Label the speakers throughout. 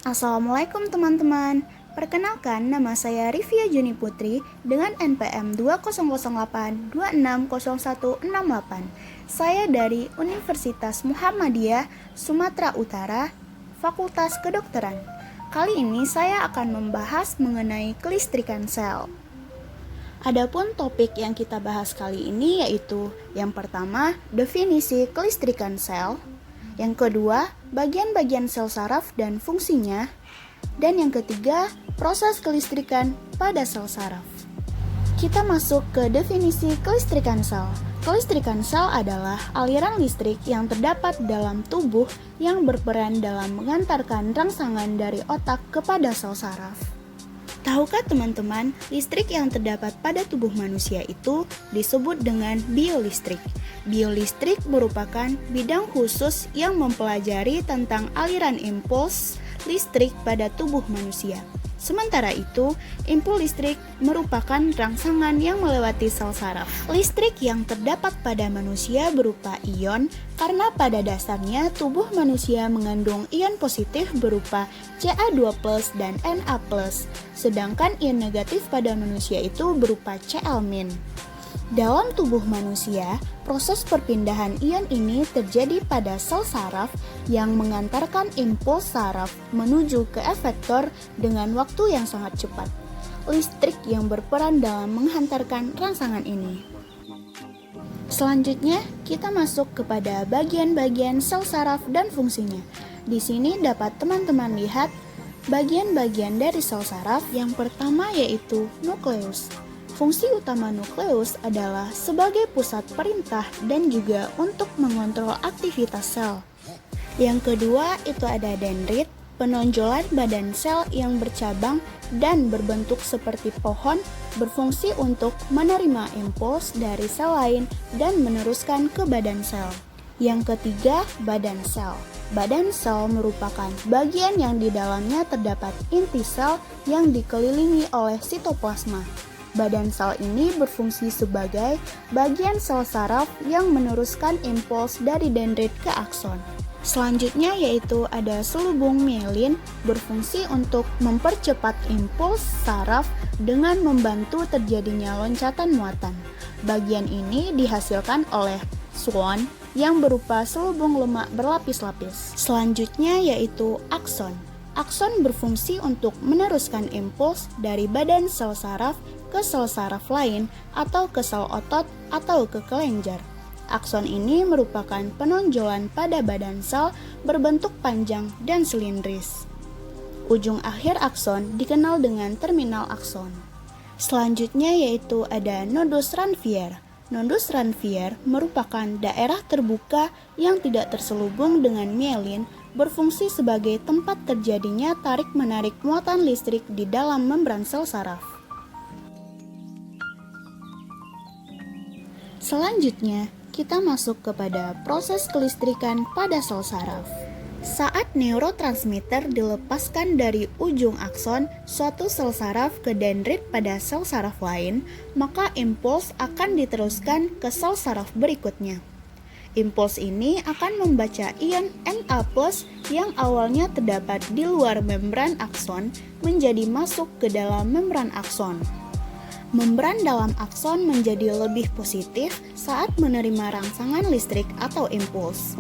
Speaker 1: Assalamualaikum teman-teman. Perkenalkan, nama saya Rivia Juni Putri dengan NPM 2008260168. Saya dari Universitas Muhammadiyah Sumatera Utara, Fakultas Kedokteran. Kali ini saya akan membahas mengenai kelistrikan sel. Adapun topik yang kita bahas kali ini yaitu yang pertama, definisi kelistrikan sel. Yang kedua, bagian-bagian sel saraf dan fungsinya. Dan yang ketiga, proses kelistrikan pada sel saraf. Kita masuk ke definisi kelistrikan sel. Kelistrikan sel adalah aliran listrik yang terdapat dalam tubuh yang berperan dalam mengantarkan rangsangan dari otak kepada sel saraf. Tahukah teman-teman, listrik yang terdapat pada tubuh manusia itu disebut dengan biolistrik. Biolistrik merupakan bidang khusus yang mempelajari tentang aliran impuls listrik pada tubuh manusia. Sementara itu, impuls listrik merupakan rangsangan yang melewati sel saraf. Listrik yang terdapat pada manusia berupa ion karena pada dasarnya tubuh manusia mengandung ion positif berupa Ca2+ dan Na+, sedangkan ion negatif pada manusia itu berupa Cl-. Dalam tubuh manusia, proses perpindahan ion ini terjadi pada sel saraf yang mengantarkan impuls saraf menuju ke efektor dengan waktu yang sangat cepat. Listrik yang berperan dalam menghantarkan rangsangan ini. Selanjutnya, kita masuk kepada bagian-bagian sel saraf dan fungsinya. Di sini dapat teman-teman lihat bagian-bagian dari sel saraf. Yang pertama yaitu nukleus. Fungsi utama nukleus adalah sebagai pusat perintah dan juga untuk mengontrol aktivitas sel. Yang kedua itu ada dendrit, penonjolan badan sel yang bercabang dan berbentuk seperti pohon, berfungsi untuk menerima impuls dari sel lain dan meneruskan ke badan sel. Yang ketiga, badan sel. Badan sel merupakan bagian yang di dalamnya terdapat inti sel yang dikelilingi oleh sitoplasma. Badan sel ini berfungsi sebagai bagian sel saraf yang meneruskan impuls dari dendrit ke akson. Selanjutnya yaitu ada selubung mielin, berfungsi untuk mempercepat impuls saraf dengan membantu terjadinya loncatan muatan. Bagian ini dihasilkan oleh Schwann yang berupa selubung lemak berlapis-lapis. Selanjutnya yaitu akson. Akson berfungsi untuk meneruskan impuls dari badan sel saraf ke sel saraf lain atau ke sel otot atau ke kelenjar. Akson ini merupakan penonjolan pada badan sel berbentuk panjang dan silindris. Ujung akhir akson dikenal dengan terminal akson. Selanjutnya yaitu ada nodus Ranvier. Nodus Ranvier merupakan daerah terbuka yang tidak terselubung dengan mielin, berfungsi sebagai tempat terjadinya tarik-menarik muatan listrik di dalam membran sel saraf. Selanjutnya, kita masuk kepada proses kelistrikan pada sel saraf. Saat neurotransmitter dilepaskan dari ujung akson suatu sel saraf ke dendrit pada sel saraf lain, maka impuls akan diteruskan ke sel saraf berikutnya. Impuls ini akan membaca ion Na+ yang awalnya terdapat di luar membran akson menjadi masuk ke dalam membran akson. Membran dalam akson menjadi lebih positif saat menerima rangsangan listrik atau impuls.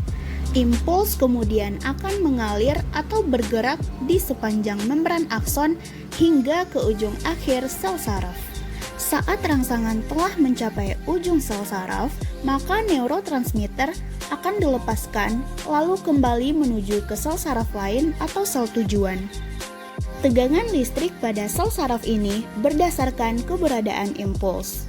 Speaker 1: Impuls kemudian akan mengalir atau bergerak di sepanjang membran akson hingga ke ujung akhir sel saraf. Saat rangsangan telah mencapai ujung sel saraf, maka neurotransmitter akan dilepaskan lalu kembali menuju ke sel saraf lain atau sel tujuan. Tegangan listrik pada sel saraf ini berdasarkan keberadaan impuls.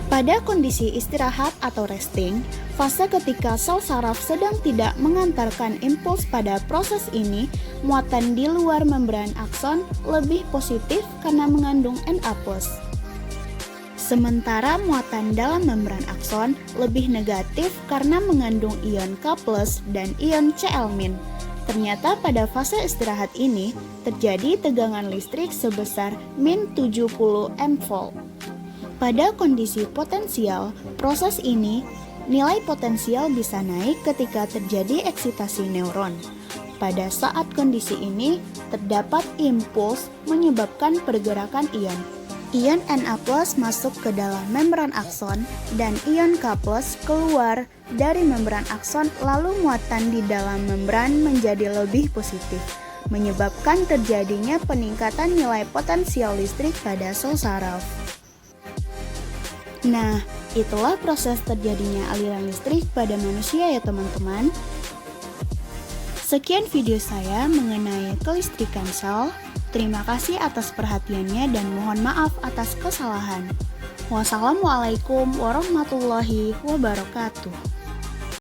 Speaker 1: Pada kondisi istirahat atau resting, fase ketika sel saraf sedang tidak mengantarkan impuls pada proses ini, muatan di luar membran akson lebih positif karena mengandung Na+. Sementara muatan dalam membran akson lebih negatif karena mengandung ion K+ dan ion Cl-. Ternyata pada fase istirahat ini terjadi tegangan listrik sebesar min 70 mV. Pada kondisi potensial, proses ini nilai potensial bisa naik ketika terjadi eksitasi neuron. Pada saat kondisi ini, terdapat impuls menyebabkan pergerakan ion. Ion Na+ masuk ke dalam membran akson dan ion K+ keluar dari membran akson, lalu muatan di dalam membran menjadi lebih positif, menyebabkan terjadinya peningkatan nilai potensial listrik pada sel saraf. Nah, itulah proses terjadinya aliran listrik pada manusia ya teman-teman. Sekian video saya mengenai kelistrikan sel. Terima kasih atas perhatiannya dan mohon maaf atas kesalahan. Wassalamualaikum warahmatullahi wabarakatuh.